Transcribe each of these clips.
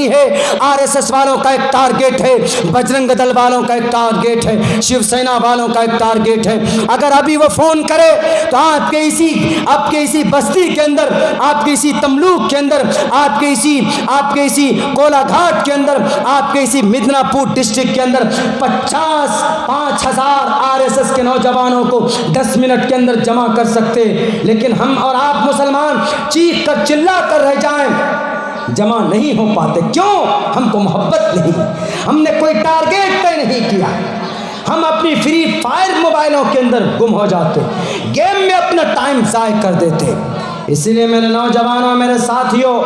नहीं है, आरएसएस वालों का एक टारगेट है, बजरंग दल वालों का एक टारगेट है, शिवसेना वालों का एक टारगेट है। अगर अभी वो फोन करे तो आपके इसी बस्ती के अंदर, आपके इसी तमलूक के अंदर, आपके इसी कोलाघाट के अंदर, आपके इसी मिदनापुर डिस्ट्रिक्ट के अंदर 5,000 आरएसएस के नौजवानों को 10 मिनट के अंदर जमा कर सकते। लेकिन हम और आप मुसलमान चीख कर चिल्ला कर रह जाएं, जमा नहीं हो पाते। क्यों? हमको मोहब्बत नहीं, हमने कोई टारगेट तय नहीं किया, हम अपनी फ्री फायर मोबाइलों के अंदर गुम हो जाते, गेम में अपना टाइम ज़ाय कर देते। इसलिए मेरे नौजवानों, मेरे साथियों,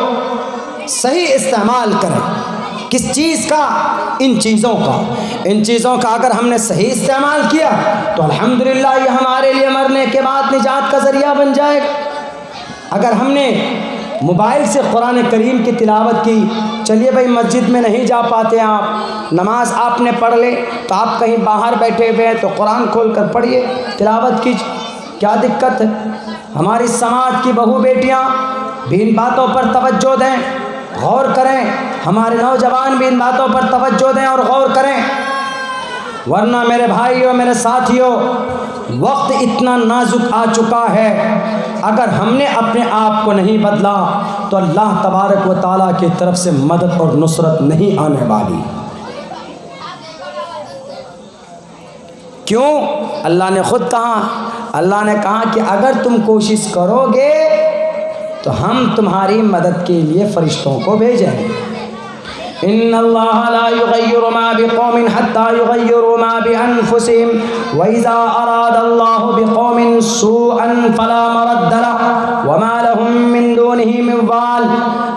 सही इस्तेमाल करें। किस चीज़ का? इन चीज़ों का अगर हमने सही इस्तेमाल किया तो अल्हम्दुलिल्लाह ये हमारे लिए मरने के बाद निजात का ज़रिया बन जाएगा। अगर हमने मोबाइल से कुरान करीम की तिलावत की, चलिए भाई मस्जिद में नहीं जा पाते आप, नमाज आपने पढ़ ले तो आप कहीं बाहर बैठे हुए हैं तो कुरान खोल कर पढ़िए, तिलावत कीजिए, क्या दिक्कत है? हमारी समाज की बहू बेटियां भी इन बातों पर तवज्जो दें, गौर करें, हमारे नौजवान भी इन बातों पर तवज्जो दें और गौर करें। वरना मेरे भाइयों, मेरे साथियों, वक्त इतना नाजुक आ चुका है, अगर हमने अपने आप को नहीं बदला तो अल्लाह तबारक व तआला की तरफ से मदद और नुसरत नहीं आने वाली। क्यों? अल्लाह ने खुद कहा, अल्लाह ने कहा कि अगर तुम कोशिश करोगे तो हम तुम्हारी मदद के लिए फरिश्तों को भेजेंगे। इन्नल्लाह ला युग़य्यिरु मा बिक़ौमिन हत्ता युग़य्यिरु मा बिअन्फुसिहिम व इज़ा अरादल्लाहु बिक़ौमिन सूअन फला मरद्द लहु व मा लहुम मिन दूनिही मिन वाल।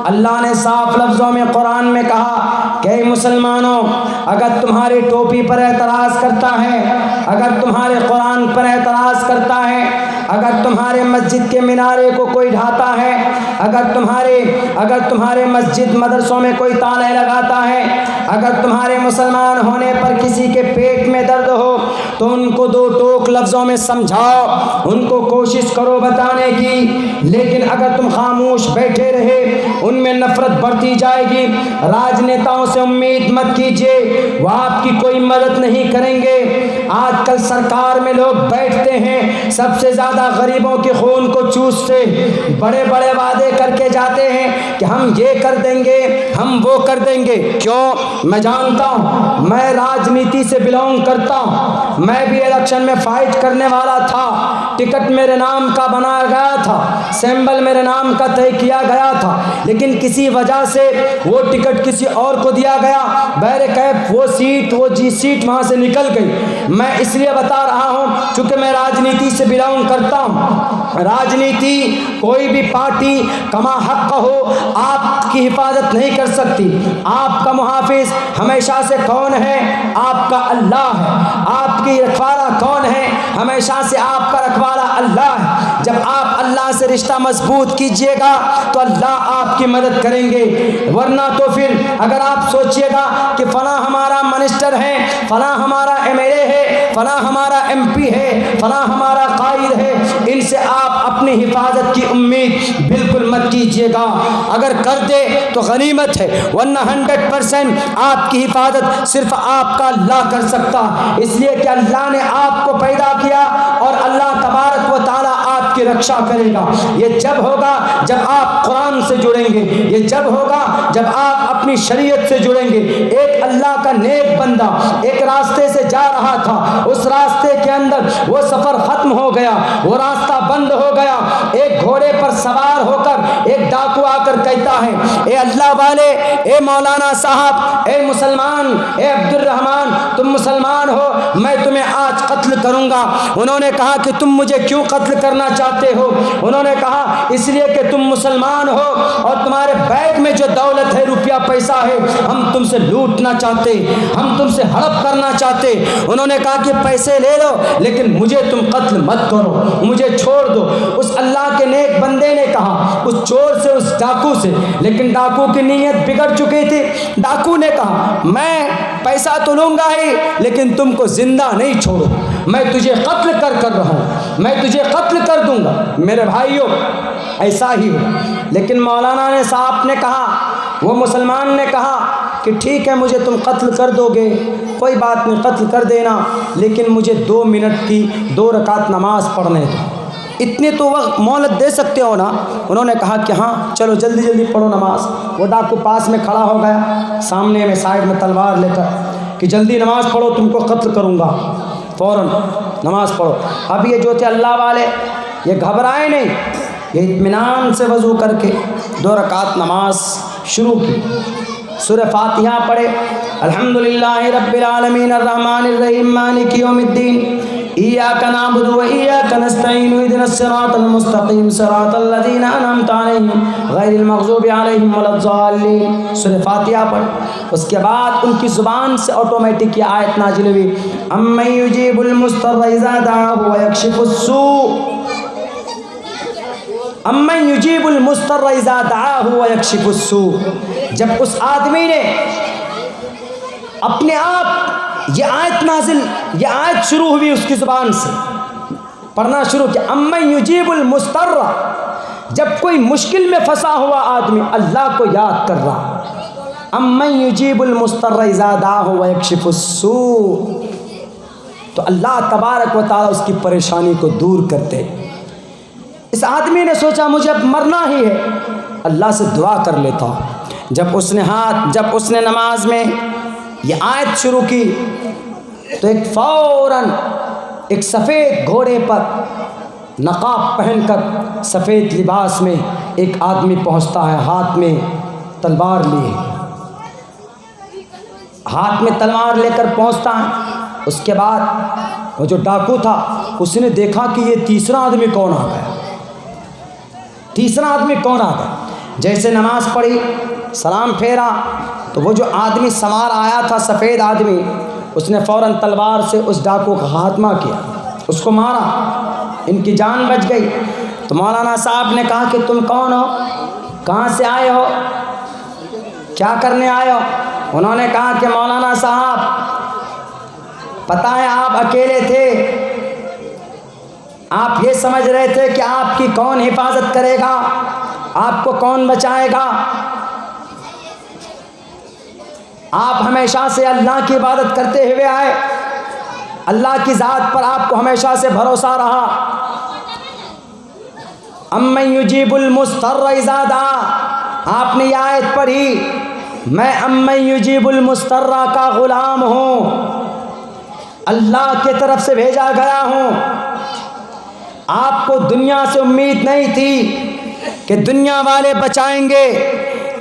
अल्लाह ने साफ लफ्ज़ों में कुरान में कहा कि मुसलमानों, अगर तुम्हारी टोपी पर एतराज़ करता है, अगर तुम्हारे कुरान पर एतराज़ करता है, अगर तुम्हारे मस्जिद के मीनारे को कोई ढाता है, अगर तुम्हारे मस्जिद मदरसों में कोई ताले लगाता है, अगर तुम्हारे मुसलमान होने पर किसी के पेट में दर्द हो तो उनको दो टोक लफ्ज़ों में समझाओ, उनको कोशिश करो बताने की। लेकिन अगर तुम खामोश बैठे रहे, उनमें नफरत बढ़ती जाएगी। राजनेताओं से उम्मीद मत कीजिए, वो आपकी कोई मदद नहीं करेंगे। आजकल सरकार में लोग बैठते हैं, सबसे ज़्यादा गरीबों के खून को चूसते, बड़े बड़े वादे करके जाते हैं कि हम ये कर देंगे, हम वो कर देंगे। क्यों? मैं जानता हूँ, मैं राजनीति से बिलोंग करता हूँ, मैं भी इलेक्शन में फाइट करने वाला था, टिकट मेरे नाम का बनाया गया था, सिंबल मेरे नाम का तय किया गया था, लेकिन किसी वजह से वो टिकट किसी और को दिया गया, बहरकैफ वो सीट वहाँ से निकल गई। मैं इसलिए बता रहा हूँ चूँकि मैं राजनीति से बिलोंग करता हूँ। राजनीति, कोई भी पार्टी कमा हक हो आपकी हिफाजत नहीं कर सकती। आपका मुहाफिज हमेशा से कौन है? आपका अल्लाह है। आपकी रखवाला कौन है? हमेशा से आपका रखवाला अल्लाह है। जब आप अल्लाह से रिश्ता मजबूत कीजिएगा तो अल्लाह आपकी मदद करेंगे। वरना तो फिर अगर आप सोचिएगा कि फला हमारा मिनिस्टर है, फला हमारा एमएलए है, फला हमारा एमपी है, फला हमारा कायद है, इनसे आप अपनी हिफाजत की उम्मीद बिल्कुल मत कीजिएगा। अगर कर दे तो गनीमत है, वरना 100% आपकी हिफाजत सिर्फ आपका अल्लाह कर सकता। इसलिए कि अल्लाह ने आपको पैदा किया और अल्लाह तबारक व तआला आपकी रक्षा करेगा। ये जब होगा जब आप कुरान से जुड़ेंगे, ये जब होगा जब आप अपनी शरीयत से जुड़ेंगे। एक अल्लाह का नेक बंदा एक रास्ते से जा रहा था, उस रास्ते के अंदर वो सफ़र ख़त्म हो गया, वो रास्ता बंद हो गया। एक घोड़े पर सवार होकर एक डाकू आकर कहता है, ए अल्लाह वाले, ए मौलाना साहब, ए मुसलमान, ए अब्दुल रहमान, तुम मुसलमान हो, मैं तुम्हें आज कत्ल करूँगा। उन्होंने कहा कि तुम मुझे क्यों कत्ल करना चाहते हो? उन्होंने कहा इसलिए कि तुम मुसलमान हो और तुम्हारे बैग में जो दौलत है, रुपया पैसा है, हम तुमसे लूटना चाहते, हम तुमसे हड़प करना चाहते। उन्होंने कहा कि पैसे ले लो लेकिन मुझे तुम कत्ल मत करो, मुझे छोड़ दो। उस अल्लाह के नेक बंदे ने कहा उस चोर से, उस डाकू से, लेकिन डाकू की नीयत बिगड़ चुकी थी। डाकू ने कहा मैं पैसा तो लूँगा ही लेकिन तुमको जिंदा नहीं छोड़ो, मैं तुझे कत्ल कर रहा हूँ, मैं तुझे कत्ल कर दूँगा। मेरे भाइयों, ऐसा ही हो। लेकिन मौलाना ने साहब ने कहा, वो मुसलमान ने कहा कि ठीक है मुझे तुम कत्ल कर दोगे, कोई बात नहीं, कत्ल कर देना, लेकिन मुझे 2 मिनट की 2 रकात नमाज पढ़ने दो, इतने तो वक्त मोहलत दे सकते हो ना। उन्होंने कहा कि हाँ चलो जल्दी जल्दी पढ़ो नमाज। वो डाकू पास में खड़ा हो गया, सामने में साइड में तलवार लेकर कि जल्दी नमाज पढ़ो, तुमको कत्ल करूँगा, फ़ौरन नमाज पढ़ो। अब ये जो थे अल्लाह वाले, ये घबराए नहीं, ये इत्मीनान से वज़ू करके 2 रकात नमाज शुरू की। सूरह फातिहा पढ़े, अल्हम्दुलिल्लाहि रब्बिल आलमीन अर्रहमानिर रहीम मालिकि यौमिद्दीन इय्याका नअबुदु व इय्याका नस्तईन इहदिनस सिरातल मुस्तकीम सिरातल लज़ीना अनअमता अलैहिम गैरिल मग़ज़ूबि अलैहिम वलद्दाल्लीन। सूरह फातिहा पढ़े। उसके बाद उनकी ज़ुबान से ऑटोमेटिक ये आयत नाज़िल हुई, अम्मन युजीबुल मुस्तर्रा इज़ा दअाहु व यक्शिफुस सू, अम्मन युजीबुल मुस्तर्रा इज़ा दअाहु व यक्शिफुस सू। जब उस आदमी ने अपने आप ये आयत नाजिल, ये आयत शुरू हुई उसकी ज़ुबान से, पढ़ना शुरू किया, अम्मन युजीबुल मुस्तर्रा, जब कोई मुश्किल में फंसा हुआ आदमी अल्लाह को याद कर रहा, अम्मन युजीबुल मुस्तर्रा इज़ा दअाहु व यक्शिफुस सू, तो अल्लाह तबारक व तआला उसकी परेशानी को दूर करते। इस आदमी ने सोचा मुझे अब मरना ही है, अल्लाह से दुआ कर लेता हूँ। जब उसने नमाज में ये आयत शुरू की तो एक फ़ौरन एक सफ़ेद घोड़े पर नकाब पहनकर सफ़ेद लिबास में एक आदमी पहुंचता है, हाथ में तलवार लिए, हाथ में तलवार लेकर पहुंचता है। उसके बाद वो जो डाकू था उसने देखा कि ये तीसरा आदमी कौन आ गया, तीसरा आदमी कौन आ गया। जैसे नमाज पढ़ी, सलाम फेरा, तो वो जो आदमी सवार आया था सफ़ेद आदमी, उसने फ़ौरन तलवार से उस डाकू का खात्मा किया, उसको मारा, इनकी जान बच गई। तो मौलाना साहब ने कहा कि तुम कौन हो, कहाँ से आए हो, क्या करने आए हो। उन्होंने कहा कि मौलाना साहब पता है आप अकेले थे, आप ये समझ रहे थे कि आपकी कौन हिफाजत करेगा, आपको कौन बचाएगा। आप हमेशा से अल्लाह की इबादत करते हुए आए, अल्लाह की ज़ात पर आपको हमेशा से भरोसा रहा। अम्मन युजीबुल मुस्तर्रा इज़ा दआ, आपने ये आयत पढ़ी, मैं अम्मन युजीबुल मुस्तर्रा का ग़ुलाम हूँ, अल्लाह की तरफ से भेजा गया हूँ। आपको दुनिया से उम्मीद नहीं थी कि दुनिया वाले बचाएंगे,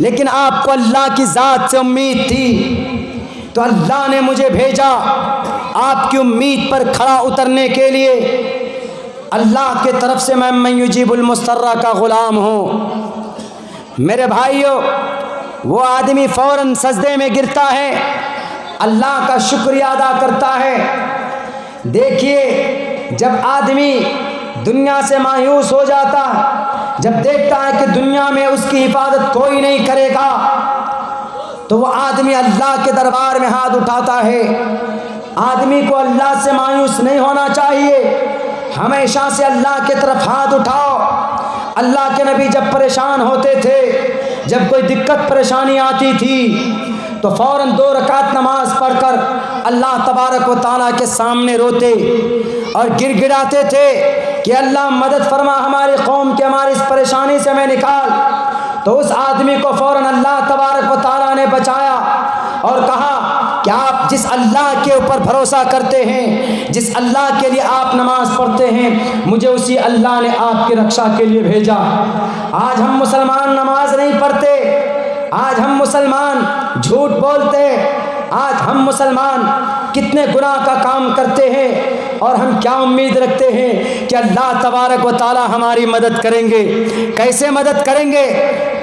लेकिन आपको अल्लाह की ज़ात से उम्मीद थी, तो अल्लाह ने मुझे भेजा आपकी उम्मीद पर खड़ा उतरने के लिए। अल्लाह के तरफ से मैं अम्मन युजीबुल मुस्तर्रा का ग़ुलाम हूँ। मेरे भाइयों, वो आदमी फ़ौरन सजदे में गिरता है, अल्लाह का शुक्रिया अदा करता है। देखिए, जब आदमी दुनिया से मायूस हो जाता, जब देखता है कि दुनिया में उसकी हिफाजत कोई नहीं करेगा, तो वो आदमी अल्लाह के दरबार में हाथ उठाता है। आदमी को अल्लाह से मायूस नहीं होना चाहिए, हमेशा से अल्लाह की तरफ हाथ उठाओ। अल्लाह के नबी जब परेशान होते थे, जब कोई दिक्कत परेशानी आती थी, तो फ़ौरन 2 रकात नमाज पढ़कर अल्लाह तबारक व तआला के सामने रोते और गिड़गिड़ाते थे कि अल्लाह मदद फरमा, हमारी कौम के हमारी इस परेशानी से हमें निकाल। तो उस आदमी को फ़ौरन अल्लाह तबारक व तआला ने बचाया और कहा कि आप जिस अल्लाह के ऊपर भरोसा करते हैं, जिस अल्लाह के लिए आप नमाज पढ़ते हैं, मुझे उसी अल्लाह ने आपकी रक्षा के लिए भेजा। आज हम मुसलमान नमाज नहीं पढ़ते, आज हम मुसलमान झूठ बोलते, आज हम मुसलमान कितने गुनाह का काम करते हैं, और हम क्या उम्मीद रखते हैं कि अल्लाह तबारक व तआला हमारी मदद करेंगे। कैसे मदद करेंगे?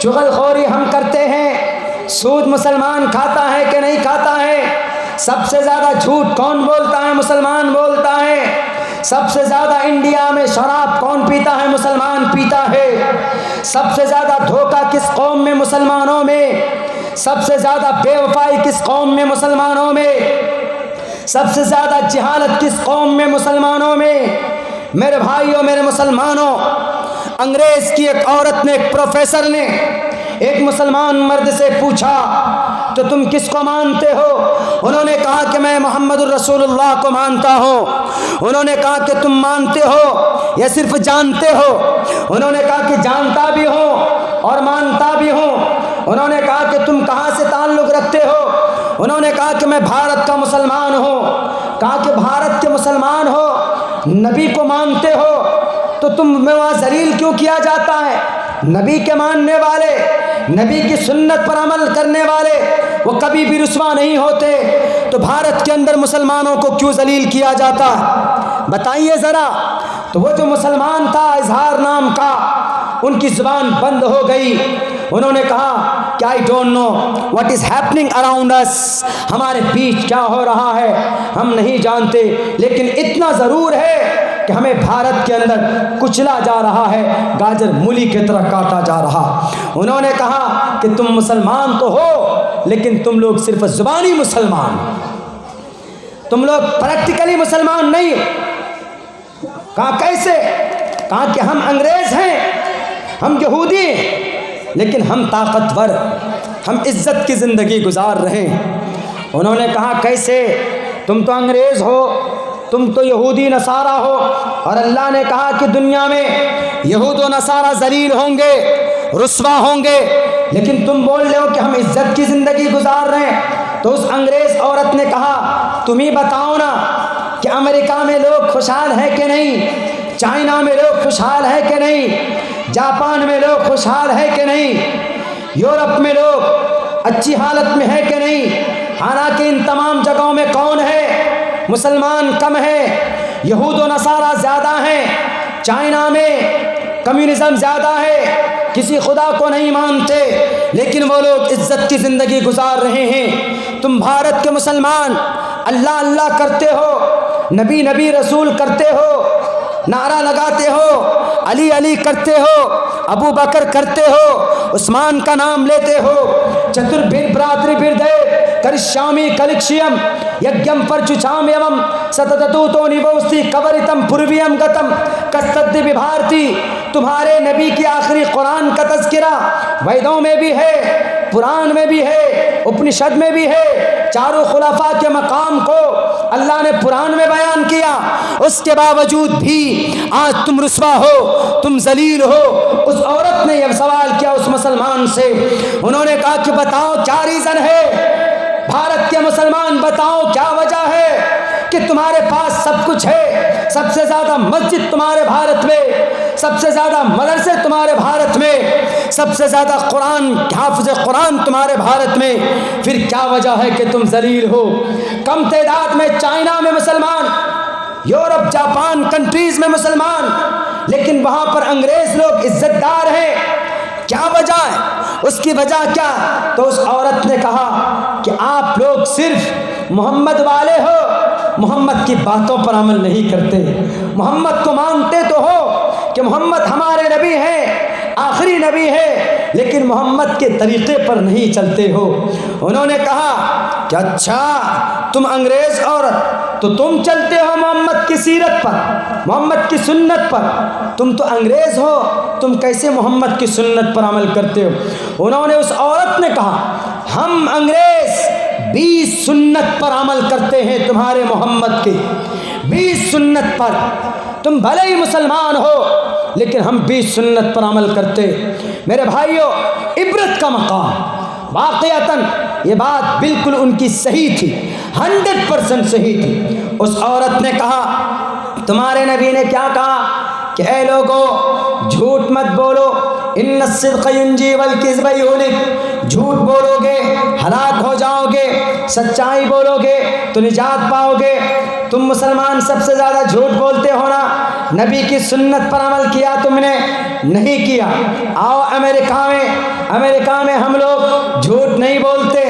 चुगलखोरी हम करते हैं, सूद मुसलमान खाता है कि नहीं खाता है, सबसे ज़्यादा झूठ कौन बोलता है? मुसलमान बोलता है। सबसे ज़्यादा इंडिया में शराब कौन पीता है? मुसलमान पीता है। सबसे ज़्यादा धोखा किस कौम में? मुसलमानों में। सबसे ज़्यादा बेवफाई किस कौम में? मुसलमानों में। सबसे ज़्यादा जहालत किस कौम में? मुसलमानों में। मेरे भाइयों, मेरे मुसलमानों, अंग्रेज़ की एक औरत ने, एक प्रोफेसर ने एक मुसलमान मर्द से पूछा तो तुम किसको मानते हो? उन्होंने कहा कि मैं मोहम्मदुर रसूलुल्लाह को मानता हूँ। उन्होंने कहा कि तुम मानते हो या सिर्फ जानते हो? उन्होंने कहा कि जानता भी हूँ और मानता भी हूँ। उन्होंने कहा कि तुम कहाँ से ताल्लुक़ रखते हो? उन्होंने कहा कि मैं भारत का मुसलमान हूँ। कहा कि भारत के मुसलमान हो, नबी को मानते हो, तो तुम में वहाँ जलील क्यों किया जाता है? नबी के मानने वाले, नबी की सुन्नत पर अमल करने वाले, वो कभी भी रुस्वा नहीं होते, तो भारत के अंदर मुसलमानों को क्यों जलील किया जाता है? बताइए ज़रा। तो वो जो मुसलमान था इजहार नाम का, उनकी ज़ुबान बंद हो गई। उन्होंने कहा कि I don't know what is happening around us, हमारे बीच क्या हो रहा है हम नहीं जानते, लेकिन इतना ज़रूर है कि हमें भारत के अंदर कुचला जा रहा है, गाजर मूली की तरह काटा जा रहा। उन्होंने कहा कि तुम मुसलमान तो हो, लेकिन तुम लोग सिर्फ ज़ुबानी मुसलमान, तुम लोग प्रैक्टिकली मुसलमान नहीं हो। कहा कैसे? कहा कि हम अंग्रेज़ हैं, हम यहूदी हैं, लेकिन हम ताकतवर, हम इज्जत की ज़िंदगी गुजार रहे हैं। उन्होंने कहा कैसे? तुम तो अंग्रेज़ हो, तुम तो यहूदी नसारा हो, और अल्लाह ने कहा कि दुनिया में यहूद व नसारा जलील होंगे, रुस्वा होंगे, लेकिन तुम बोल रहे हो कि हम इज्जत की ज़िंदगी गुजार रहे हैं। तो उस अंग्रेज़ औरत ने कहा तुम ही बताओ ना कि अमेरिका में लोग खुशहाल हैं कि नहीं, चाइना में लोग खुशहाल हैं कि नहीं, जापान में लोग खुशहाल हैं कि नहीं, यूरोप में लोग अच्छी हालत में है कि नहीं? हालांकि इन तमाम जगहों में कौन है? मुसलमान कम है, यहूद व नसारा ज़्यादा हैं, चाइना में कम्युनिज़म ज़्यादा है, किसी खुदा को नहीं मानते, लेकिन वो लोग इज्जत की ज़िंदगी गुजार रहे हैं। तुम भारत के मुसलमान अल्लाह अल्लाह करते हो, नबी नबी रसूल करते हो, नारा लगाते हो, अली अली करते हो, अबू बकर करते हो, उस्मान का नाम लेते हो, चतुर्भिर भ्रातृभिर्दे करिष्यामि कलिक्ष्यम यज्ञम परचुचाम एवं सतततो निवोस्ति कवरितम पूर्वियम गतम कस्तद्दि विभारती। तुम्हारे नबी की आखिरी कुरान का तज़किरा वेदों में भी है, पुराण में भी है, उपनिषद में भी है। चारों खुलाफा के मकाम को अल्लाह ने पुराण में बयान किया, उसके बावजूद भी आज तुम रुस्वा हो, तुम जलील हो। उस औरत ने यह सवाल किया उस मुसलमान से, उन्होंने कहा कि बताओ क्या रीज़न है, भारत के मुसलमान बताओ क्या वजह है कि तुम्हारे पास सब कुछ है, सबसे ज़्यादा मस्जिद तुम्हारे भारत में, सबसे ज़्यादा मदरसे तुम्हारे भारत में, सबसे ज़्यादा कुरान हाफ़िज़ कुरान तुम्हारे भारत में, फिर क्या वजह है कि तुम जलील हो? कम तादाद में चाइना में मुसलमान, यूरोप जापान कंट्रीज़ में मुसलमान, लेकिन वहाँ पर अंग्रेज़ लोग इज़्ज़तदार हैं। क्या वजह है? उसकी वजह क्या? तो उस औरत ने कहा कि आप लोग सिर्फ मोहम्मद वाले हो, मोहम्मद की बातों पर अमल नहीं करते। मोहम्मद को मानते तो हो कि मोहम्मद हमारे नबी हैं, आखिरी नबी है, लेकिन मोहम्मद के तरीक़े पर नहीं चलते हो। उन्होंने कहा कि अच्छा तुम अंग्रेज़ औरत, तो तुम चलते हो मोहम्मद की सीरत पर, मोहम्मद की सुन्नत पर, तुम तो अंग्रेज़ हो, तुम कैसे मोहम्मद की सुन्नत पर अमल करते हो? उन्होंने उस औरत ने कहा हम अंग्रेज़ 20 सुन्नत पर अमल करते हैं, तुम्हारे मोहम्मद की 20 सुन्नत पर। तुम भले ही मुसलमान हो, लेकिन हम 20 सुन्नत पर अमल करते। मेरे भाइयों, इबरत का मकाम, वाक़यतन ये बात बिल्कुल उनकी सही थी, 100% सही थी। उस औरत ने कहा तुम्हारे नबी ने क्या कहा कि ऐ लोगों झूठ मत बोलो, इन्न सिद्क़ युंजी वल किज़्ब युहलिक, झूठ बोलोगे हलाक हो जाओगे, सच्चाई बोलोगे तो निजात पाओगे। तुम मुसलमान सबसे ज़्यादा झूठ बोलते हो ना, नबी की सुन्नत पर अमल किया तुमने नहीं किया। आओ अमेरिका में हम लोग झूठ नहीं बोलते,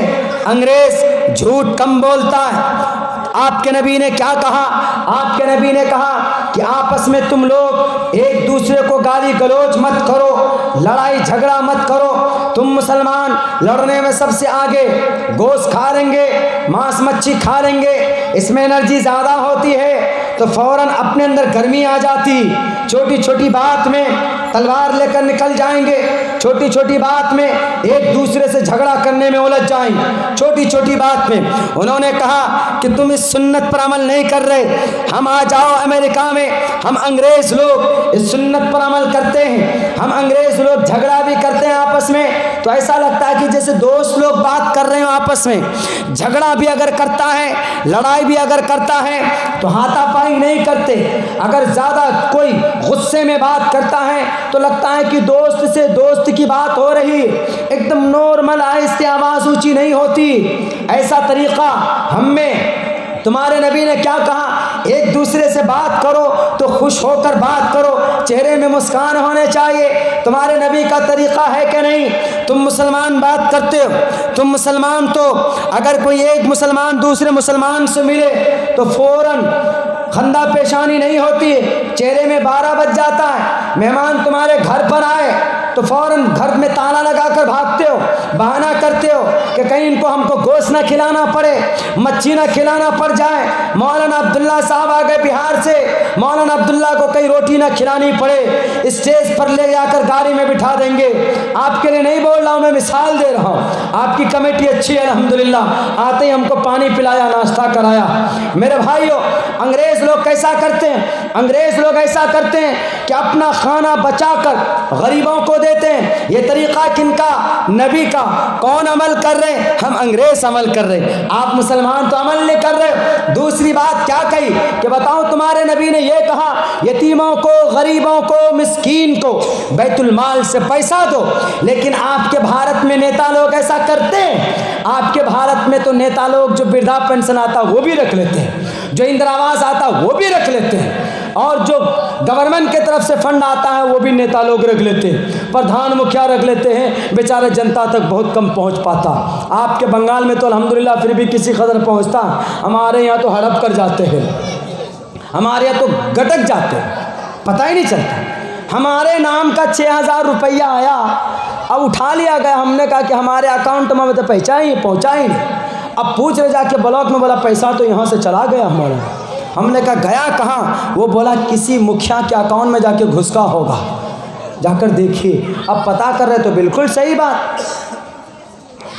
अंग्रेज़ झूठ कम बोलता है। आपके नबी ने क्या कहा? आपके नबी ने कहा कि आपस में तुम लोग एक दूसरे को गाली गलौज मत करो, लड़ाई झगड़ा मत करो। तुम मुसलमान लड़ने में सबसे आगे, गोश्त खा लेंगे, मांस मच्छी खा लेंगे, इसमें एनर्जी ज़्यादा होती है, तो फ़ौरन अपने अंदर गर्मी आ जाती। छोटी छोटी बात में तलवार लेकर निकल जाएंगे, छोटी छोटी बात में एक दूसरे से झगड़ा करने में उलझ जाएंगे, छोटी छोटी बात में। उन्होंने कहा कि तुम इस सुन्नत पर अमल नहीं कर रहे, हम आ जाओ अमेरिका में, हम अंग्रेज़ लोग इस सुन्नत पर अमल करते हैं, हम अंग्रेज़ लोग झगड़ा भी करते हैं आपस में, तो ऐसा लगता है कि जैसे दोस्त लोग बात कर रहे हो आपस में। झगड़ा भी अगर करता है, लड़ाई भी अगर करता है तो हाथापाई नहीं करते। अगर ज़्यादा कोई गुस्से में बात करता है तो लगता है कि दोस्त से दोस्त की बात हो रही, एकदम नॉर्मल आहिस्ते आवाज़ ऊंची नहीं होती। ऐसा तरीक़ा हम में तुम्हारे नबी ने क्या कहा, एक दूसरे से बात करो तो खुश होकर बात करो, चेहरे में मुस्कान होने चाहिए। तुम्हारे नबी का तरीक़ा है कि नहीं? तुम मुसलमान बात करते हो, तुम मुसलमान तो अगर कोई एक मुसलमान दूसरे मुसलमान से मिले तो फ़ौरन खंदा पेशानी नहीं होती, चेहरे में 12 बज जाता है। मेहमान तुम्हारे घर पर आए तो फ़ौरन घर में ताला लगाकर भागते हो, बहाना करते हो कि कहीं इनको हमको गोश्त ना खिलाना पड़े, मच्छी ना खिलाना पड़ जाए। मौलाना अब्दुल्ला साहब आ गए बिहार से, मौलाना अब्दुल्ला को कहीं रोटी ना खिलानी पड़े, स्टेज पर ले जाकर गाड़ी में बिठा देंगे। आपके लिए नहीं बोल रहा हूँ, मैं मिसाल दे रहा हूँ। आपकी कमेटी अच्छी है अल्हम्दुलिल्लाह, आते ही हमको पानी पिलाया, नाश्ता कराया। मेरे भाइयों, अंग्रेज़ लोग कैसा करते हैं? अंग्रेज़ लोग ऐसा करते हैं कि अपना खाना बचाकर गरीबों को देते हैं। ये तरीक़ा किनका? नबी का। कौन अमल कर रहे हैं? हम अंग्रेज़ अमल कर रहे हैं, आप मुसलमान तो अमल नहीं कर रहे। दूसरी बात क्या कही कि बताओ, तुम्हारे नबी ने ये कहा यतीमों को, गरीबों को, मिस्कीन को बैतुल माल से पैसा दो, लेकिन आपके भारत में नेता लोग ऐसा करते हैं। आपके भारत में तो नेता लोग जो वृद्धा पेंशन आता वो भी रख लेते हैं, जो इंदिरा आवास आता वो भी रख लेते हैं, और जो गवर्नमेंट की तरफ से फंड आता है वो भी नेता लोग रख लेते हैं, प्रधान मुखिया रख लेते हैं। बेचारे जनता तक बहुत कम पहुंच पाता। आपके बंगाल में तो अल्हम्दुलिल्लाह फिर भी किसी कदर पहुंचता, हमारे यहाँ तो हड़प कर जाते हैं, हमारे यहाँ तो गटक जाते हैं, पता ही नहीं चलता। हमारे नाम का 6000 रुपया आया, अब उठा लिया गया। हमने कहा कि हमारे अकाउंट में तो पहुँचा ही नहीं। अब पूछ रहे जाके ब्लॉक में, बोला पैसा तो यहाँ से चला गया हमारा। हमने कहा गया कहाँ? वो बोला किसी मुखिया के अकाउंट में जाके घुसका होगा, जाकर देखिए। अब पता कर रहे तो बिल्कुल सही बात।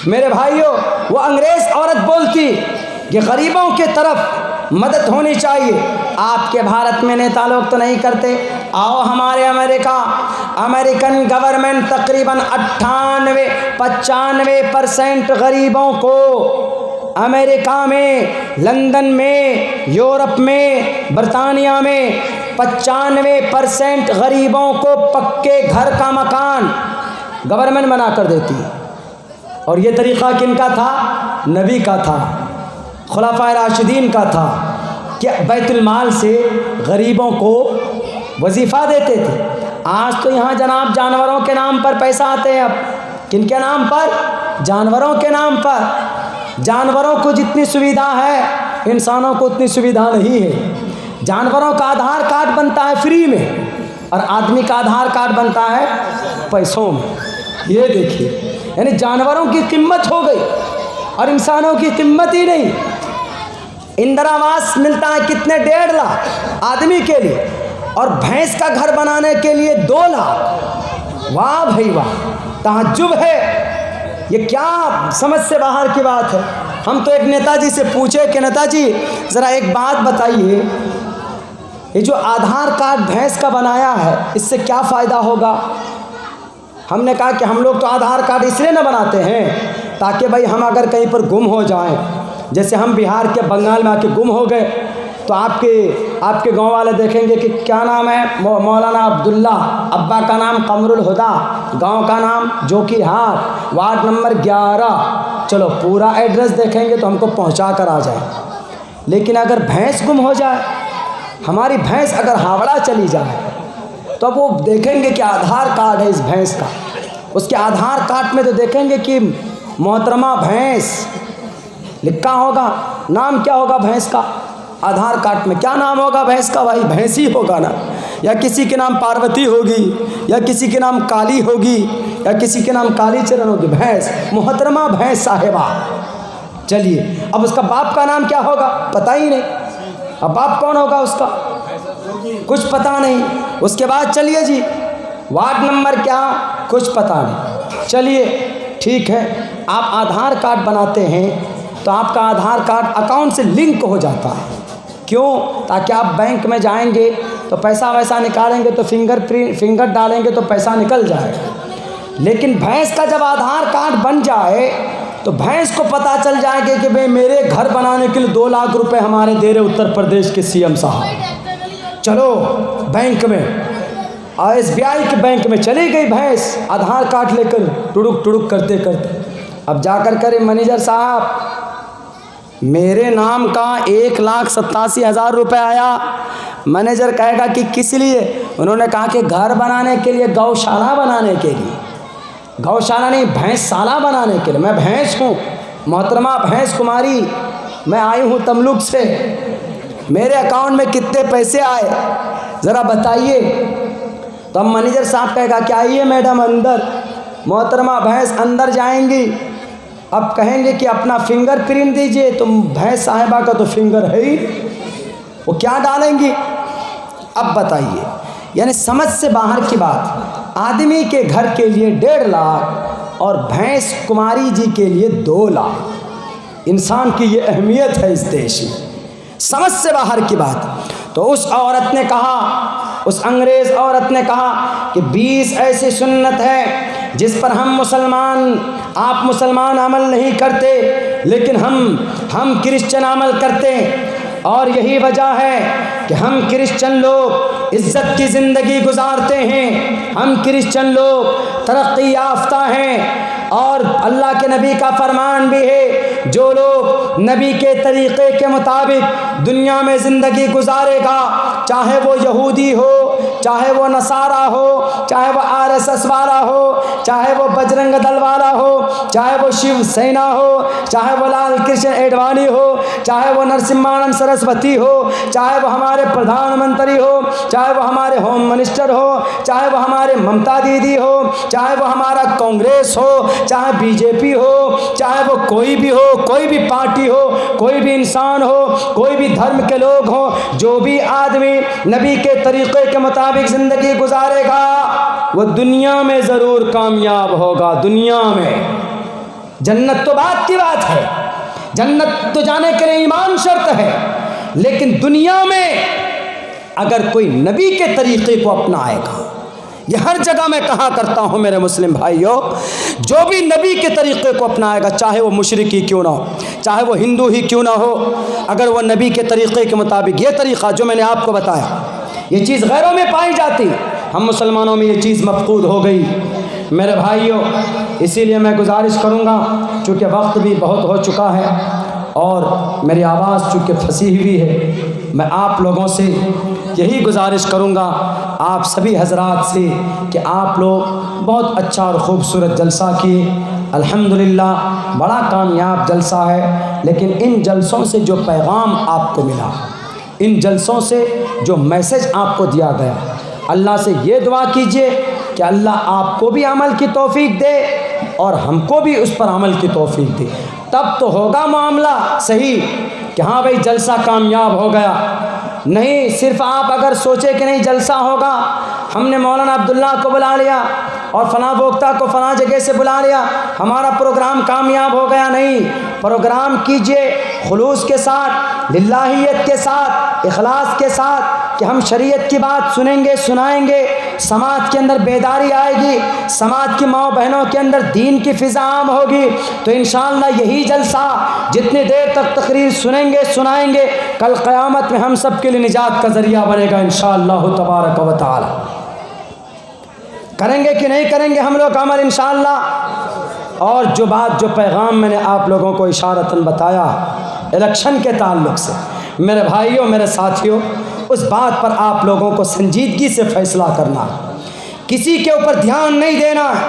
मेरे भाइयों, वो अंग्रेज़ औरत बोलती कि गरीबों के तरफ मदद होनी चाहिए। आपके भारत में नेता लोग तो नहीं करते। आओ हमारे अमेरिकन गवर्नमेंट तकरीबन 98-95% गरीबों को अमेरिका में, लंदन में, यूरोप में, बरतानिया में 95% गरीबों को पक्के घर का मकान गवर्नमेंट बना कर देती है। और ये तरीक़ा किनका था? नबी का था, खुलाफाए राशिदीन का था, कि बैतुल माल से गरीबों को वजीफ़ा देते थे। आज तो यहाँ जनाब जानवरों के नाम पर पैसा आते हैं। अब किनके नाम पर? जानवरों के नाम पर। जानवरों को जितनी सुविधा है इंसानों को उतनी सुविधा नहीं है। जानवरों का आधार कार्ड बनता है फ्री में, और आदमी का आधार कार्ड बनता है पैसों में। ये देखिए, यानी जानवरों की कीमत हो गई और इंसानों की कीमत ही नहीं। इंदिरा आवास मिलता है कितने? 1.5 लाख आदमी के लिए, और भैंस का घर बनाने के लिए 2 लाख। वाह भाई वाह, ताज्जुब है। ये क्या समझ से बाहर की बात है। हम तो एक नेताजी से पूछे कि नेताजी ज़रा एक बात बताइए, ये जो आधार कार्ड भैंस का बनाया है इससे क्या फ़ायदा होगा? हमने कहा कि हम लोग तो आधार कार्ड इसलिए न बनाते हैं ताकि भाई हम अगर कहीं पर गुम हो जाएं, जैसे हम बिहार के बंगाल में आके गुम हो गए तो आपके गांव वाले देखेंगे कि क्या नाम है, मौलाना अब्दुल्ला, अब्बा का नाम कमरुल हुदा, गांव का नाम जोकीहाट, वार्ड नंबर 11। चलो पूरा एड्रेस देखेंगे तो हमको पहुंचा कर आ जाए। लेकिन अगर भैंस गुम हो जाए, हमारी भैंस अगर हावड़ा चली जाए, तो अब वो देखेंगे कि आधार कार्ड है इस भैंस का, उसके आधार कार्ड में तो देखेंगे कि मोहतरमा भैंस लिखा होगा। नाम क्या होगा भैंस का? आधार कार्ड में क्या नाम होगा भैंस का? भाई भैंस ही होगा ना, या किसी के नाम पार्वती होगी, या किसी के नाम काली होगी, या किसी के नाम काली चरण होगी। भैंस, मोहतरमा भैंस साहिबा। चलिए, अब उसका बाप का नाम क्या होगा? पता ही नहीं। अब बाप कौन होगा उसका? कुछ पता नहीं। उसके बाद चलिए जी, वार्ड नंबर क्या, कुछ पता नहीं। चलिए ठीक है, आप आधार कार्ड बनाते हैं तो आपका आधार कार्ड अकाउंट से लिंक हो जाता है। क्यों? ताकि आप बैंक में जाएंगे तो पैसा वैसा निकालेंगे तो फिंगर डालेंगे तो पैसा निकल जाएगा। लेकिन भैंस का जब आधार कार्ड बन जाए तो भैंस को पता चल जाएगा कि भाई मेरे घर बनाने के लिए 2 लाख रुपए हमारे दे रहे उत्तर प्रदेश के सीएम साहब। चलो बैंक में, SBI के बैंक में चली गई भैंस आधार कार्ड लेकर, टुड़ुक टुड़ुक करते करते। अब जाकर करे मैनेजर साहब मेरे नाम का 1,87,000 रुपये आया। मैनेजर कहेगा कि किस लिए? उन्होंने कहा कि घर बनाने के लिए, गौशाला बनाने के लिए। गौशाला नहीं, भैंसशाला बनाने के लिए। मैं भैंस हूँ मोहतरमा, भैंस कुमारी, मैं आई हूँ तमलुक से, मेरे अकाउंट में कितने पैसे आए ज़रा बताइए। तो हम मैनेजर साहब कहेगा कि आइए मैडम अंदर। मोहतरमा भैंस अंदर जाएंगी, अब कहेंगे कि अपना फिंगर प्रिंट दीजिए, तो भैंस साहिबा का तो फिंगर है ही, वो क्या डालेंगी? अब बताइए, यानी समझ से बाहर की बात। आदमी के घर के लिए 1.5 लाख और भैंस कुमारी जी के लिए 2 लाख। इंसान की ये अहमियत है इस देश में, समझ से बाहर की बात। तो उस औरत ने कहा, उस अंग्रेज़ औरत ने कहा कि 20 ऐसी सुन्नत है जिस पर आप मुसलमान अमल नहीं करते, लेकिन हम क्रिश्चियन अमल करते हैं। और यही वजह है कि हम क्रिश्चियन लोग इज़्ज़त की ज़िंदगी गुजारते हैं, हम क्रिश्चियन लोग तरक्की याफ्ता हैं। और अल्लाह के नबी का फरमान भी है, जो लोग नबी के तरीक़े के मुताबिक दुनिया में ज़िंदगी गुजारेगा, चाहे वो यहूदी हो, चाहे वो नसारा हो, चाहे वो RSS वाला हो, चाहे वो बजरंग दल वाला हो, चाहे वो शिव सेना हो, चाहे वो लाल कृष्ण एडवाणी हो, चाहे वो नरसिम्हानंद सरस्वती हो, चाहे वो हमारे प्रधानमंत्री हो, चाहे वो हमारे होम मिनिस्टर हो, चाहे वो हमारे ममता दीदी हो, चाहे वो हमारा कांग्रेस हो, चाहे BJP हो, चाहे वो कोई भी हो, कोई भी पार्टी हो, कोई भी इंसान हो, कोई भी धर्म के लोग हो, जो भी आदमी नबी के तरीक़े के मुताबिक ज़िंदगी गुजारेगा वो दुनिया में ज़रूर कामयाब होगा। दुनिया में जन्नत तो बात की बात है, जन्नत तो जाने के लिए ईमान शर्त है, लेकिन दुनिया में अगर कोई नबी के तरीक़े को अपनाएगा, ये हर जगह मैं कहा करता हूँ मेरे मुस्लिम भाइयों, जो भी नबी के तरीक़े को अपनाएगा, चाहे वो मुशरिकी क्यों ना हो, चाहे वो हिंदू ही क्यों ना हो, अगर वो नबी के तरीक़े के मुताबिक, ये तरीक़ा जो मैंने आपको बताया, ये चीज़ गैरों में पाई जाती, हम मुसलमानों में ये चीज़ मफकूद हो गई मेरे भाइयों। इसीलिए मैं गुजारिश करूँगा, चूँकि वक्त भी बहुत हो चुका है और मेरी आवाज़ चूँकि फंसी हुई है, मैं आप लोगों से यही गुजारिश करूँगा, आप सभी हजरात से, कि आप लोग बहुत अच्छा और ख़ूबसूरत जलसा किए, अल्हम्दुलिल्लाह बड़ा कामयाब जलसा है। लेकिन इन जलसों से जो पैगाम आपको मिला, इन जलसों से जो मैसेज आपको दिया गया, अल्लाह से ये दुआ कीजिए कि अल्लाह आपको भी अमल की तौफीक दे और हमको भी उस पर अमल की तौफीक दे। तब तो होगा मामला सही कि हाँ भाई जलसा कामयाब हो गया। नहीं सिर्फ आप अगर सोचे कि नहीं जलसा होगा, हमने मौलाना अब्दुल्ला को बुला लिया और फ़लाँ वक्ता को फ़लाँ जगह से बुला लिया, हमारा प्रोग्राम कामयाब हो गया। नहीं, प्रोग्राम कीजिए खुलूस के साथ, लिल्लाहियत के साथ, इखलास के साथ, कि हम शरीयत की बात सुनेंगे, सुनाएंगे, समाज के अंदर बेदारी आएगी, समाज की माँ बहनों के अंदर दीन की फ़िज़ा आम होगी। तो इंशाअल्लाह यही जलसा जितनी देर तक तकरीर सुनेंगे, सुनाएंगे, कल क़यामत में हम सब के लिए निजात का ज़रिया बनेगा इंशाअल्लाह तबारक व तआला। करेंगे कि नहीं करेंगे हम लोग अमल इंशाअल्लाह। और जो बात, जो पैगाम मैंने आप लोगों को इशारतन बताया इलेक्शन के ताल्लुक़ से, मेरे भाइयों, मेरे साथियों, उस बात पर आप लोगों को संजीदगी से फ़ैसला करना है, किसी के ऊपर ध्यान नहीं देना है,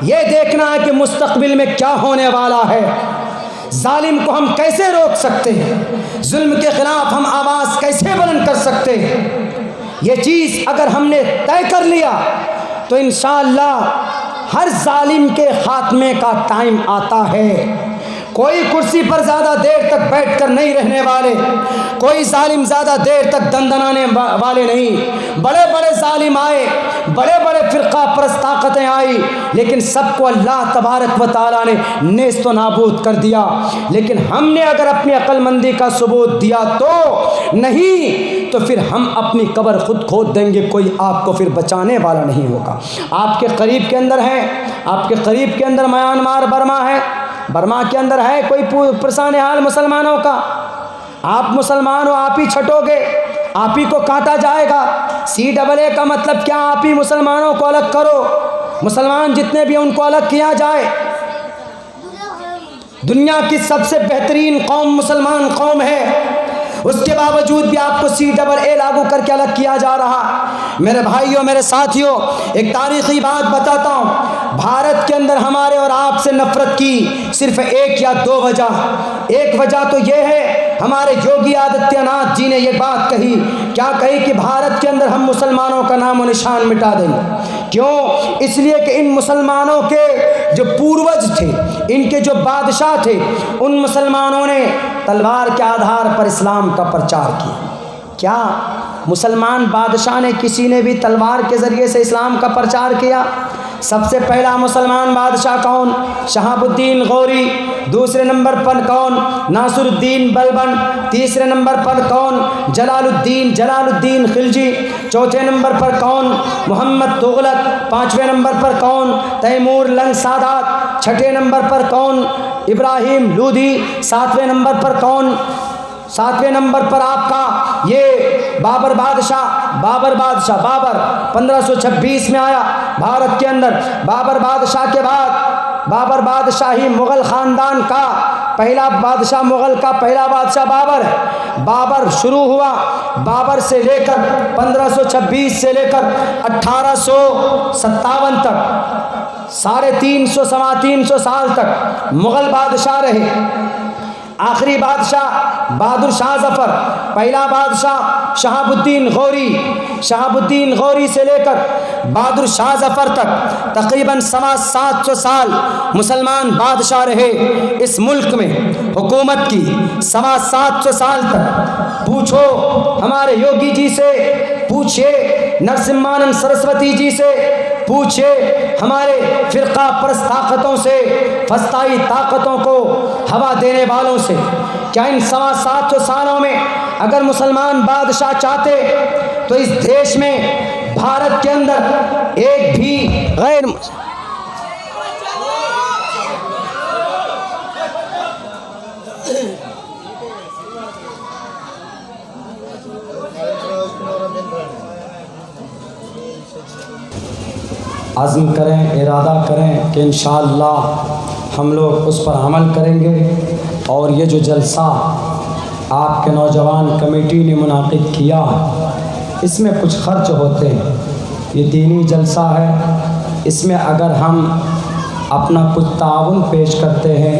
ये देखना है कि मुस्तक़बिल में क्या होने वाला है, जालिम को हम कैसे रोक सकते हैं, जुल्म के ख़िलाफ़ हम आवाज़ कैसे बुलंद कर सकते हैं। ये चीज़ अगर हमने तय कर लिया तो इंशाअल्लाह हर जालिम के ख़ात्मे का टाइम आता है। कोई कुर्सी पर ज़्यादा देर तक बैठकर नहीं रहने वाले, कोई जालिम ज़्यादा देर तक दंदनाने वाले नहीं। बड़े बड़े जालिम आए, बड़े बड़े फ़िरक़ा परस्त ताकतें आई, लेकिन सबको अल्लाह तबारक व तआला ने नेस्त व नाबूद कर दिया। लेकिन हमने अगर अपनी अक्लमंदी का सबूत दिया तो नहीं, तो फिर हम अपनी कब्र खुद खोद देंगे, कोई आपको फिर बचाने वाला नहीं होगा। आपके करीब के अंदर है, आपके करीब के अंदर म्यांमार बर्मा है, बर्मा के अंदर है कोई परेशान हाल मुसलमानों का। आप मुसलमान हो, आप ही छटोगे, आप ही को काटा जाएगा। CAA का मतलब क्या? आप ही मुसलमानों को अलग करो, मुसलमान जितने भी हैं उनको अलग किया जाए। दुनिया की सबसे बेहतरीन कौम मुसलमान कौम है, उसके बावजूद भी आपको CAA लागू करके अलग किया जा रहा। मेरे भाइयों, मेरे साथियों, एक तारीख़ी बात बताता हूँ। भारत के अंदर हमारे और आपसे नफ़रत की सिर्फ एक या दो वजह। एक वजह तो ये है, हमारे योगी आदित्यनाथ जी ने ये बात कही। क्या कही? कि भारत के अंदर हम मुसलमानों का नाम और निशान मिटा देंगे। क्यों? इसलिए कि इन मुसलमानों के जो पूर्वज थे, इनके जो बादशाह थे, उन मुसलमानों ने तलवार के आधार पर इस्लाम का प्रचार किया। क्या मुसलमान बादशाह ने, किसी ने भी तलवार के ज़रिए से इस्लाम का प्रचार किया? सबसे पहला मुसलमान बादशाह कौन? शहाबुद्दीन गौरी। दूसरे नंबर पर कौन? नासिरुद्दीन बलबन। तीसरे नंबर पर कौन? जलालुद्दीन खिलजी। चौथे नंबर पर कौन? मोहम्मद तुगलक। पाँचवें नंबर पर कौन? तैमूर लंग सादात। छठे नंबर पर कौन? इब्राहिम लोधी। सातवें नंबर पर कौन? सातवें नंबर पर आपका ये बाबर बादशाह। बाबर 1526 में आया भारत के अंदर। बाबर बादशाह के बाद, बाबर बादशाही मुग़ल ख़ानदान का पहला बादशाह, मुग़ल का पहला बादशाह बाबर है। बाबर शुरू हुआ, बाबर से लेकर 1526 से लेकर 1857 तक, 350 साल तक मुग़ल बादशाह रहे। आखिरी बादशाह बहादुर शाह ज़फ़र, पहला बादशाह शहाबुद्दीन गौरी से लेकर बहादुर शाह ज़फ़र तक तकरीबन 700 साल मुसलमान बादशाह रहे इस मुल्क में। हुकूमत की 700 साल तक। पूछो हमारे योगी जी से, पूछिए नरसिम्हानंद सरस्वती जी से, पूछिए हमारे फ़िरक़ा परस्त ताकतों से, फस्ताई ताकतों को हवा देने वालों से। क्या इन 700 सालों में अगर मुसलमान बादशाह चाहते तो इस देश में, भारत के अंदर एक भी गैर आज़म करें, इरादा करें कि इंशाअल्लाह हम लोग उस पर अमल करेंगे। और ये जो जलसा आपके नौजवान कमेटी ने मुनाकिद किया, इसमें कुछ खर्च होते हैं, ये दीनी जलसा है। इसमें अगर हम अपना कुछ ताउन पेश करते हैं,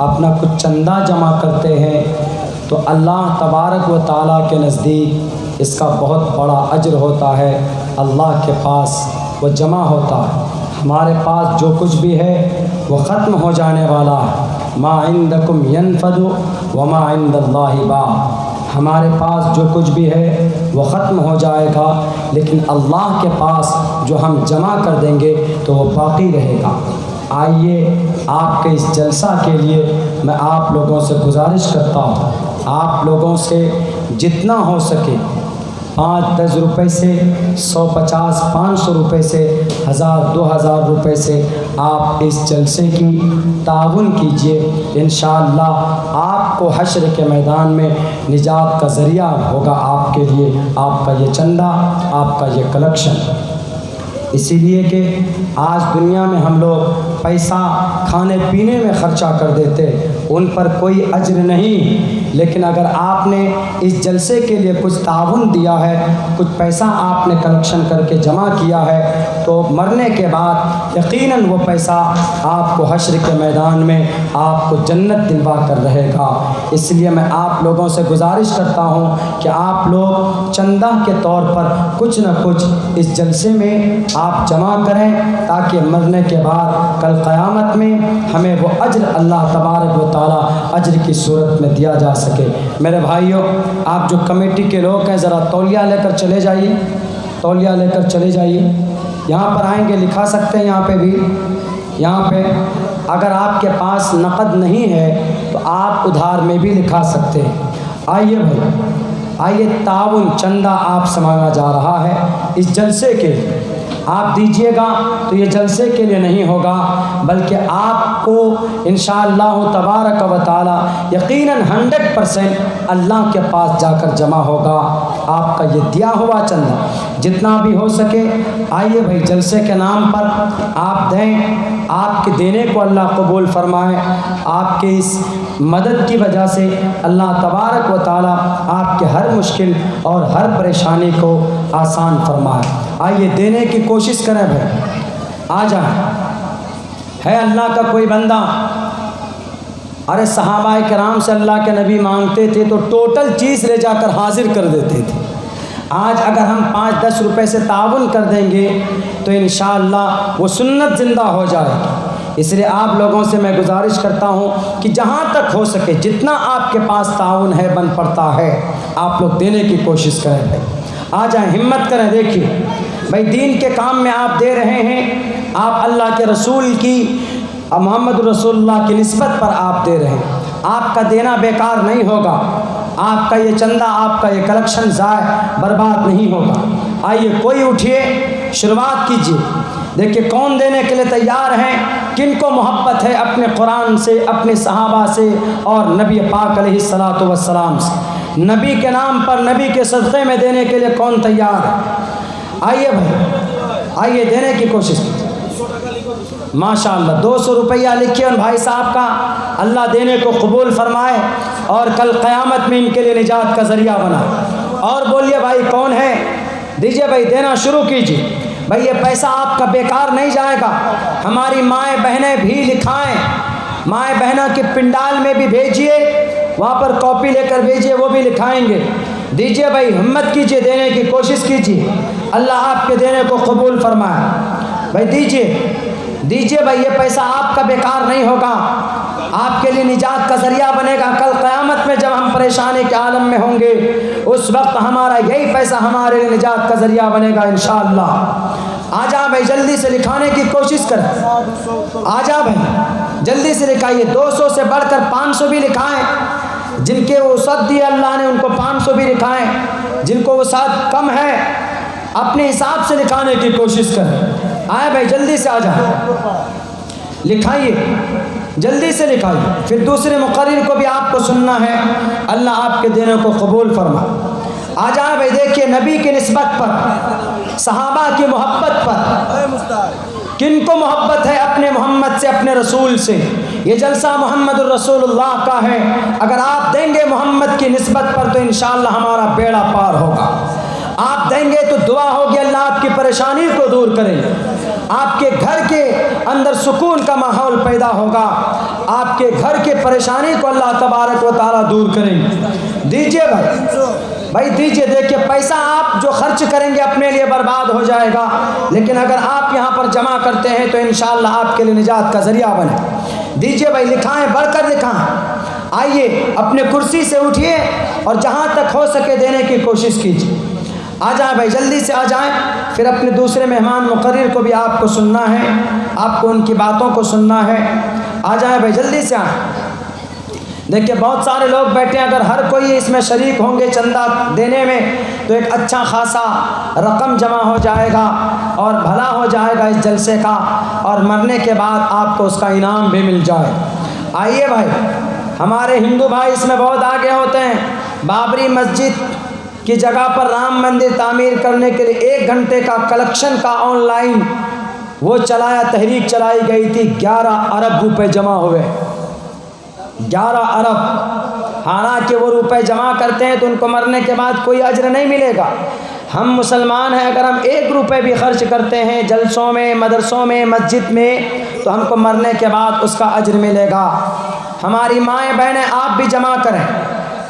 अपना कुछ चंदा जमा करते हैं, तो अल्लाह तबारक व तआला के नज़दीक इसका बहुत बड़ा अजर होता है, अल्लाह के पास वो जमा होता है। हमारे पास जो कुछ भी है वो ख़त्म हो जाने वाला है। मा इंदकुम यनफदु व मा इंदल्लाहि बा। हमारे पास जो कुछ भी है वो ख़त्म हो जाएगा, लेकिन अल्लाह के पास जो हम जमा कर देंगे तो वो बाकी रहेगा। आइए आपके इस जलसा के लिए मैं आप लोगों से गुजारिश करता हूँ, आप लोगों से जितना हो सके 5-10 रुपये से, 150-500 रुपये से, 1000-2000 रुपये से आप इस जलसे की ताउन कीजिए। इंशाअल्लाह आपको हश्र के मैदान में निजात का ज़रिया होगा आपके लिए, आपका ये चंदा, आपका ये कलेक्शन। इसीलिए कि आज दुनिया में हम लोग पैसा खाने पीने में ख़र्चा कर देते, उन पर कोई अज्र नहीं। लेकिन अगर आपने इस जलसे के लिए कुछ ताउन दिया है, कुछ पैसा आपने कलेक्शन करके जमा किया है, तो मरने के बाद यकीनन वो पैसा आपको हश्र के मैदान में आपको जन्नत दिलवा कर रहेगा। इसलिए मैं आप लोगों से गुजारिश करता हूँ कि आप लोग चंदा के तौर पर कुछ न कुछ इस जलसे में आप जमा करें, ताकि मरने के बाद कल क़यामत में हमें वो अज्र अल्लाह तबारक व तआला अज्र की सूरत में दिया जा सके। मेरे भाइयों, आप जो कमेटी के लोग हैं ज़रा तौलिया लेकर चले जाइए, तौलिया लेकर चले जाइए। यहाँ पर आएंगे लिखा सकते हैं, यहाँ पे भी, यहाँ पे अगर आपके पास नक़द नहीं है तो आप उधार में भी लिखा सकते हैं। आइए भाई, आइए, ताउन चंदा आपसे मांगा जा रहा है इस जलसे के। आप दीजिएगा तो ये जलसे के लिए नहीं होगा, बल्कि आपको इंशाअल्लाह तबारक व तआला यकीनन 100% अल्लाह के पास जाकर जमा होगा आपका ये दिया हुआ चंदा, जितना भी हो सके। आइए भाई, जलसे के नाम पर आप दें, आपके देने को अल्लाह कबूल फरमाए। आपके इस मदद की वजह से अल्लाह तबारक व तआला आपके हर मुश्किल और हर परेशानी को आसान फरमाए। आइए देने की कोशिश करें भाई, आ जाए। है अल्लाह का कोई बंदा, अरे सहाबाए किराम से अल्लाह के नबी मांगते थे तो टोटल चीज़ ले जाकर हाजिर कर देते थे। आज अगर हम 5-10 रुपए से ताउन कर देंगे तो इंशाअल्लाह वो सुन्नत ज़िंदा हो जाएगी। इसलिए आप लोगों से मैं गुजारिश करता हूँ कि जहाँ तक हो सके, जितना आपके पास ताउन है बन पड़ता है, आप लोग देने की कोशिश करें भाई। आ जाएं, हिम्मत करें। देखिए भाई, दीन के काम में आप दे रहे हैं, आप अल्लाह के रसूल की, मोहम्मद रसूलुल्लाह की निस्बत पर आप दे रहे हैं। आपका देना बेकार नहीं होगा, आपका ये चंदा, आपका ये कलेक्शन ज़ाय बर्बाद नहीं होगा। आइए कोई उठिए, शुरुआत कीजिए। देखिए कौन देने के लिए तैयार हैं, किनको मोहब्बत है अपने कुरान से, अपने सहाबा से और नबी पाक अलैहिस्सलातु वस्सलाम से। नबी के नाम पर, नबी के सदक़े में देने के लिए कौन तैयार है? आइए भाई, आइए देने की कोशिश कीजिए। माशाअल्लाह 200 रुपया लिखिए उन भाई साहब का, अल्लाह देने को कबूल फरमाए और कल क़यामत में इनके लिए निजात का ज़रिया बना। और बोलिए भाई कौन है, दीजिए भाई, देना शुरू कीजिए भाई। ये पैसा आपका बेकार नहीं जाएगा। हमारी माएँ बहनें भी लिखाएं, माएँ बहनों के पिंडाल में भी भेजिए, वहाँ पर कॉपी लेकर भेजिए, वो भी लिखाएंगे। दीजिए भाई, हिम्मत कीजिए, देने की कोशिश कीजिए, अल्लाह आपके देने को कबूल फरमाए। भाई दीजिए, दीजिए भाई, ये पैसा आपका बेकार नहीं होगा, आपके लिए निजात का ज़रिया बनेगा। कल क़यामत में जब हम परेशानी के आलम में होंगे, उस वक्त हमारा यही पैसा हमारे लिए निजात का ज़रिया बनेगा इंशाअल्लाह। आ जा भाई, जल्दी से लिखाने की कोशिश करें। आ जा भाई, जल्दी से लिखाइए। 200 से बढ़कर 500 भी लिखाएं। जिनके वसअत दिए अल्लाह ने उनको 500 भी लिखाएं। जिनको वसअत कम है अपने हिसाब से लिखाने की कोशिश करें। आए भाई, जल्दी से आ जाए, लिखाइए, जल्दी से लिखाइए। फिर दूसरे मुक़र्रिर को भी आपको सुनना है, अल्लाह आपके देने को कबूल फरमाए। आ जाए भाई, देखिए नबी की निस्बत पर, सहाबा की मोहब्बत पर, किनको मोहब्बत है अपने मोहम्मद से, अपने रसूल से। ये जलसा मोहम्मद रसूलुल्लाह का है। अगर आप देंगे मोहम्मद की निस्बत पर तो इंशाअल्लाह हमारा बेड़ा पार होगा। आप देंगे तो दुआ होगी, अल्लाह आपकी परेशानी को दूर करेंगे, आपके घर के अंदर सुकून का माहौल पैदा होगा, आपके घर के परेशानी को अल्लाह तबारक व तआला दूर करेंगे। दीजिए भाई, भाई दीजिए। देखिए पैसा आप जो खर्च करेंगे अपने लिए बर्बाद हो जाएगा, लेकिन अगर आप यहाँ पर जमा करते हैं तो इंशाअल्लाह आपके लिए निजात का ज़रिया बने। दीजिए भाई, लिखाएं, बढ़कर लिखाएं। आइए अपने कुर्सी से उठिए और जहाँ तक हो सके देने की कोशिश कीजिए। आ जाए भाई, जल्दी से आ जाएं। फिर अपने दूसरे मेहमान मुक़र्रिर को भी आपको सुनना है, आपको उनकी बातों को सुनना है। आ जाए भाई, जल्दी से आएँ। देखिए बहुत सारे लोग बैठे हैं, अगर हर कोई इसमें शरीक होंगे चंदा देने में तो एक अच्छा खासा रकम जमा हो जाएगा और भला हो जाएगा इस जलसे का, और मरने के बाद आपको उसका इनाम भी मिल जाए। आइए भाई, हमारे हिंदू भाई इसमें बहुत आगे होते हैं। बाबरी मस्जिद की जगह पर राम मंदिर तामीर करने के लिए 1 घंटे का कलेक्शन का ऑनलाइन वो चलाया, तहरीक चलाई गई थी। 11 अरब रुपए जमा हुए, 11 अरब। हालांकि वो रुपए जमा करते हैं तो उनको मरने के बाद कोई अज्र नहीं मिलेगा। हम मुसलमान हैं, अगर हम 1 रुपए भी खर्च करते हैं जलसों में, मदरसों में, मस्जिद में, तो हमको मरने के बाद उसका अज्र मिलेगा। हमारी माएँ बहनें आप भी जमा करें,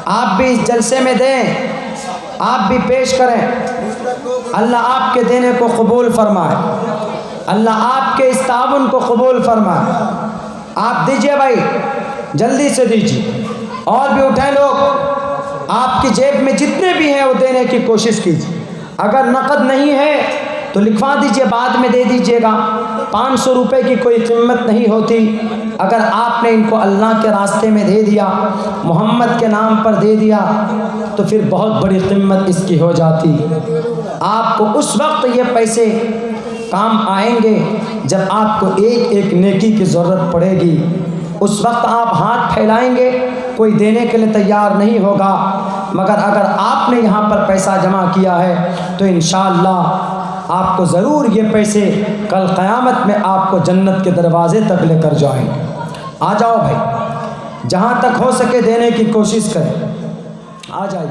आप भी इस जलसे में दें, आप भी पेश करें। अल्लाह आपके देने को कबूल फरमाए, अल्लाह आपके इस ताउन को कबूल फरमाए। आप दीजिए भाई, जल्दी से दीजिए, और भी उठाएं लोग। आपकी जेब में जितने भी हैं वो देने की कोशिश कीजिए। अगर नकद नहीं है तो लिखवा दीजिए, बाद में दे दीजिएगा। 500 रुपये की कोई कीमत नहीं होती। अगर आपने इनको अल्लाह के रास्ते में दे दिया, मोहम्मद के नाम पर दे दिया, तो फिर बहुत बड़ी कीमत इसकी हो जाती। आपको उस वक्त ये पैसे काम आएंगे जब आपको एक एक नेकी की ज़रूरत पड़ेगी। उस वक्त आप हाथ फैलाएंगे, कोई देने के लिए तैयार नहीं होगा। मगर अगर आपने यहाँ पर पैसा जमा किया है तो इंशाअल्लाह आपको ज़रूर ये पैसे कल क़यामत में आपको जन्नत के दरवाज़े तक लेकर जाएंगे। आ जाओ भाई, जहाँ तक हो सके देने की कोशिश करें, आ जाइए।